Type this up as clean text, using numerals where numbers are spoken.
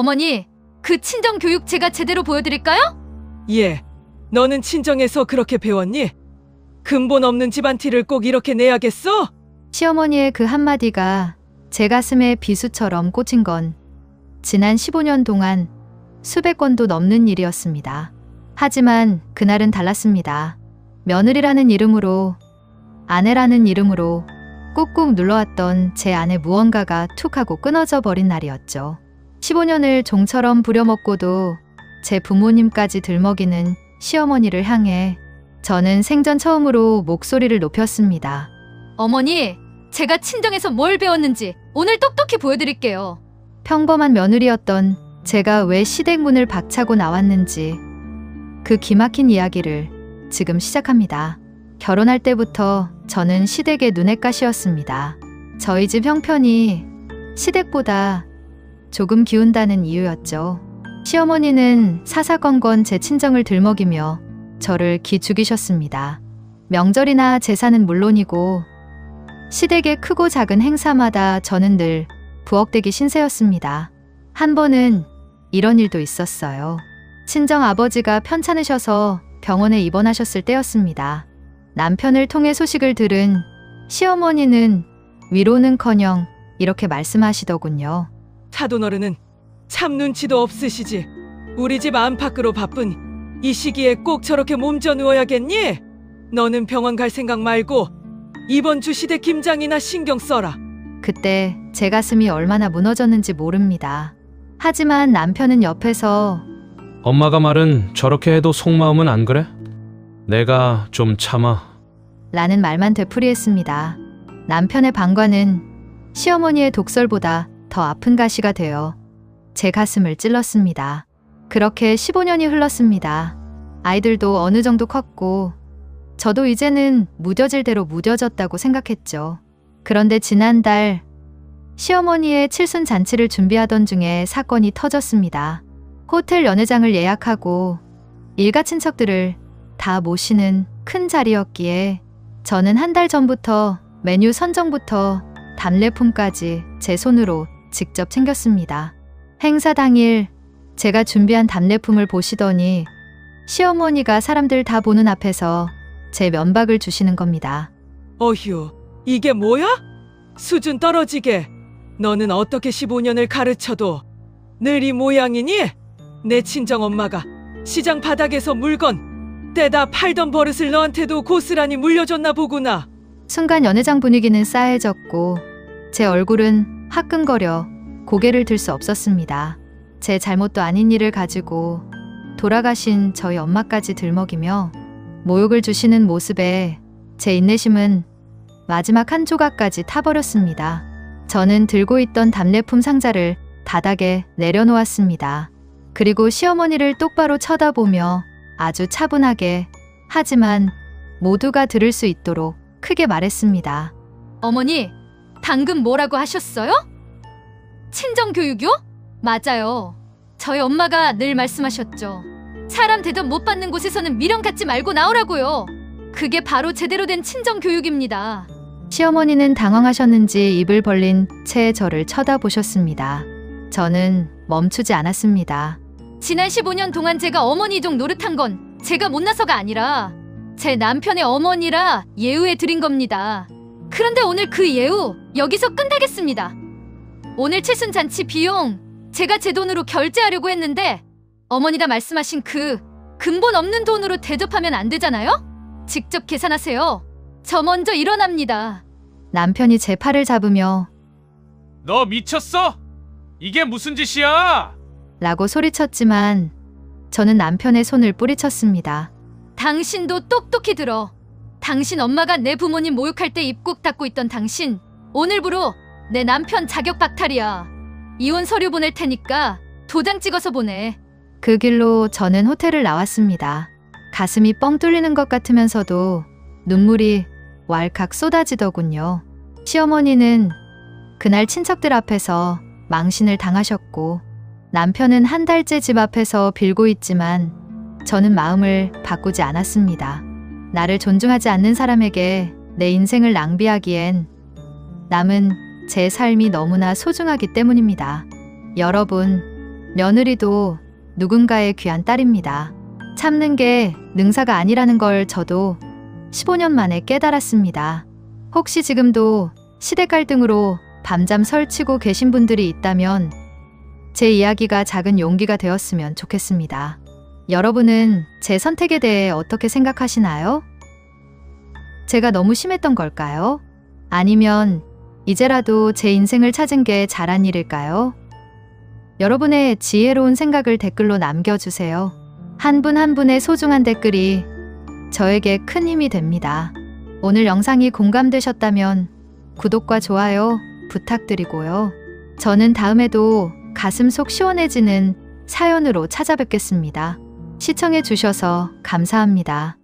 어머니, 그 친정 교육 제가 제대로 보여드릴까요? 예, 너는 친정에서 그렇게 배웠니? 근본 없는 집안 티를 꼭 이렇게 내야겠어? 시어머니의 그 한마디가 제 가슴에 비수처럼 꽂힌 건 지난 15년 동안 수백 건도 넘는 일이었습니다. 하지만 그날은 달랐습니다. 며느리라는 이름으로, 아내라는 이름으로 꾹꾹 눌러왔던 제 안에 무언가가 툭 하고 끊어져 버린 날이었죠. 15년을 종처럼 부려먹고도 제 부모님까지 들먹이는 시어머니를 향해 저는 생전 처음으로 목소리를 높였습니다. 어머니, 제가 친정에서 뭘 배웠는지 오늘 똑똑히 보여드릴게요. 평범한 며느리였던 제가 왜 시댁 문을 박차고 나왔는지 그 기막힌 이야기를 지금 시작합니다. 결혼할 때부터 저는 시댁의 눈엣가시였습니다. 저희 집 형편이 시댁보다 조금 기운다는 이유였죠. 시어머니는 사사건건 제 친정을 들먹이며 저를 기죽이셨습니다. 명절이나 제사는 물론이고 시댁의 크고 작은 행사마다 저는 늘 부엌대기 신세였습니다. 한 번은 이런 일도 있었어요. 친정 아버지가 편찮으셔서 병원에 입원하셨을 때였습니다. 남편을 통해 소식을 들은 시어머니는 위로는커녕 이렇게 말씀하시더군요. 사돈어른은 참 눈치도 없으시지. 우리 집 안팎으로 바쁜 이 시기에 꼭 저렇게 몸져 누워야겠니? 너는 병원 갈 생각 말고 이번 주 시댁 김장이나 신경 써라. 그때 제 가슴이 얼마나 무너졌는지 모릅니다. 하지만 남편은 옆에서 엄마가 말은 저렇게 해도 속마음은 안 그래? 내가 좀 참아. 라는 말만 되풀이했습니다. 남편의 방관은 시어머니의 독설보다 더 아픈 가시가 되어 제 가슴을 찔렀습니다. 그렇게 15년이 흘렀습니다. 아이들도 어느 정도 컸고 저도 이제는 무뎌질 대로 무뎌졌다고 생각했죠. 그런데 지난달 시어머니의 칠순 잔치를 준비하던 중에 사건이 터졌습니다. 호텔 연회장을 예약하고 일가 친척들을 다 모시는 큰 자리였기에 저는 한 달 전부터 메뉴 선정부터 답례품까지 제 손으로 직접 챙겼습니다. 행사 당일 제가 준비한 답례품을 보시더니 시어머니가 사람들 다 보는 앞에서 제 면박을 주시는 겁니다. 어휴, 이게 뭐야? 수준 떨어지게. 너는 어떻게 15년을 가르쳐도 늘 이 모양이니? 내 친정엄마가 시장 바닥에서 물건 떼다 팔던 버릇을 너한테도 고스란히 물려줬나 보구나. 순간 연회장 분위기는 싸해졌고 제 얼굴은 화끈거려 고개를 들 수 없었습니다. 제 잘못도 아닌 일을 가지고 돌아가신 저희 엄마까지 들먹이며 모욕을 주시는 모습에 제 인내심은 마지막 한 조각까지 타버렸습니다. 저는 들고 있던 답례품 상자를 바닥에 내려놓았습니다. 그리고 시어머니를 똑바로 쳐다보며 아주 차분하게 하지만 모두가 들을 수 있도록 크게 말했습니다. 어머니, 방금 뭐라고 하셨어요? 친정교육이요? 맞아요. 저희 엄마가 늘 말씀하셨죠. 사람 대접 못 받는 곳에서는 미련 갖지 말고 나오라고요. 그게 바로 제대로 된 친정교육입니다. 시어머니는 당황하셨는지 입을 벌린 채 저를 쳐다보셨습니다. 저는 멈추지 않았습니다. 지난 15년 동안 제가 어머니 종 노릇한 건 제가 못나서가 아니라 제 남편의 어머니라 예우해 드린 겁니다. 그런데 오늘 그 예우 여기서 끝내겠습니다. 오늘 칠순잔치 비용 제가 제 돈으로 결제하려고 했는데 어머니가 말씀하신 그 근본 없는 돈으로 대접하면 안 되잖아요? 직접 계산하세요. 저 먼저 일어납니다. 남편이 제 팔을 잡으며 너 미쳤어? 이게 무슨 짓이야? 라고 소리쳤지만 저는 남편의 손을 뿌리쳤습니다. 당신도 똑똑히 들어. 당신 엄마가 내 부모님 모욕할 때 입 꼭 닫고 있던 당신, 오늘부로 내 남편 자격 박탈이야. 이혼 서류 보낼 테니까 도장 찍어서 보내. 그 길로 저는 호텔을 나왔습니다. 가슴이 뻥 뚫리는 것 같으면서도 눈물이 왈칵 쏟아지더군요. 시어머니는 그날 친척들 앞에서 망신을 당하셨고 남편은 한 달째 집 앞에서 빌고 있지만 저는 마음을 바꾸지 않았습니다. 나를 존중하지 않는 사람에게 내 인생을 낭비하기엔 남은 제 삶이 너무나 소중하기 때문입니다. 여러분, 며느리도 누군가의 귀한 딸입니다. 참는 게 능사가 아니라는 걸 저도 15년 만에 깨달았습니다. 혹시 지금도 시대 갈등으로 밤잠 설치고 계신 분들이 있다면 제 이야기가 작은 용기가 되었으면 좋겠습니다. 여러분은 제 선택에 대해 어떻게 생각하시나요? 제가 너무 심했던 걸까요? 아니면 이제라도 제 인생을 찾은 게 잘한 일일까요? 여러분의 지혜로운 생각을 댓글로 남겨주세요. 한 분 한 분의 소중한 댓글이 저에게 큰 힘이 됩니다. 오늘 영상이 공감되셨다면 구독과 좋아요 부탁드리고요. 저는 다음에도 가슴 속 시원해지는 사연으로 찾아뵙겠습니다. 시청해 주셔서 감사합니다.